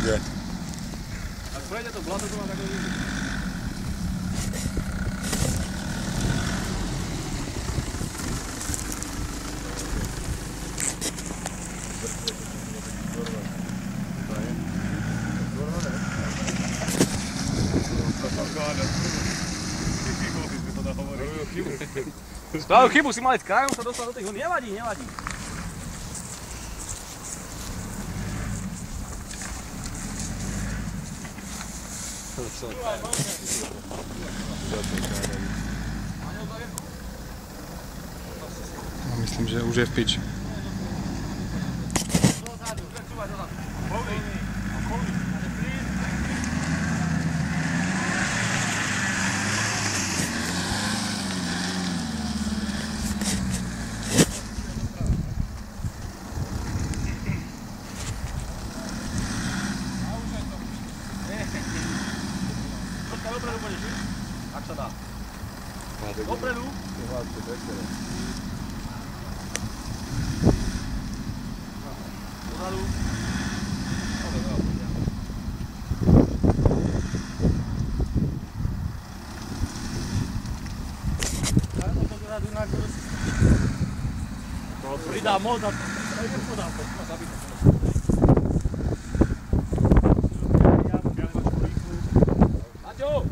nejde. Ak prejde to blato, to má takhle vyjde. Spravil chybu, si mal ísť krajom, sa dostal do tých, nevadí, nevadí. No, myslím, že už je v piči. Dopredu budeš, ak sa dá. Dopredu. Dozadu. Pridá moc a nepodám to. Maťo,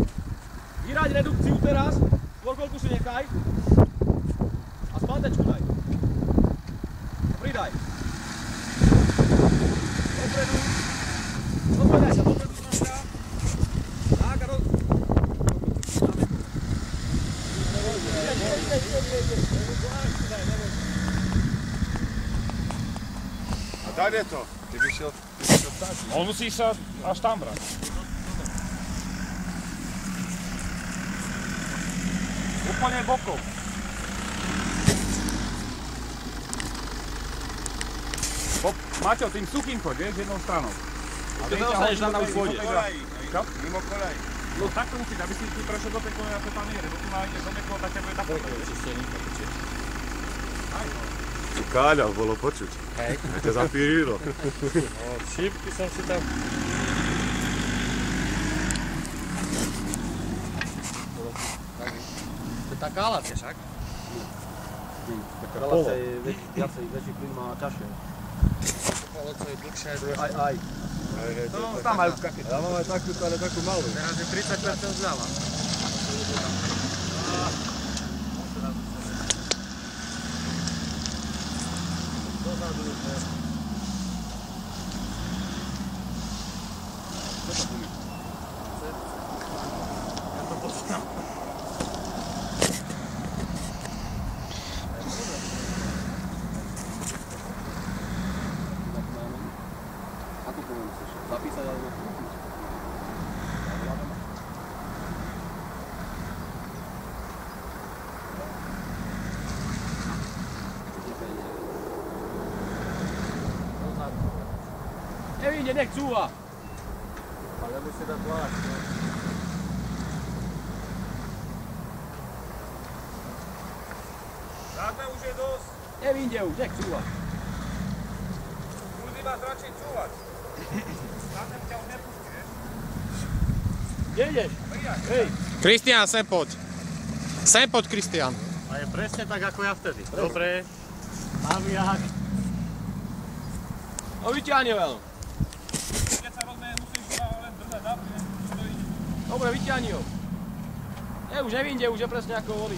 vyrať redukciu teraz, štvorkolku si nechaj a spátečku daj. Pridaj. Dopredu. Dopredaj sa, dopredu troška. Tak a roz... A tak je to. Ty by šiel tak. On musí sa až tam brať. Úplne bokom. Maťo, tým suchým choď, vieš, jednou stranou. A ty nedostaneš tam na už pôjde. Čo? Mimo kolej. No takto musíš, aby si tu prešiel do tej kolej, ako tam je, lebo tu nájdeš do niekoho, tak ťa bude takto. Káľa, bolo počuť. Hej. Ja ťa zapírilo. Šípky som si tam... To je tá kálacia však. Kálacia je väčší plyn, má ťažšie. Kálacia je dlhšia aj Aj. No, tam majú také. Ja mám aj takú, ale takú malú. Teraz je 30% zľava. Ako poviem chceš? Zapísať alebo na kúpiť? Nevíde, nech cúva! Ale musí dať plášť. Dáme už je dosť. Nevíde už, nech cúva! Ľudí máš radšej cúvať. Dáme ťa už nepustí, vieš? Kde ideš? Hej! Kristián, sem poď. Sem poď, Kristián. A je presne tak, ako ja vtedy. Dobre. Naviak. No vyťahni veľ. Keď sa rozmeje, musíš len držať na plyne. Dobre, vyťahni ho. Už nevinde, už je presne ako volí.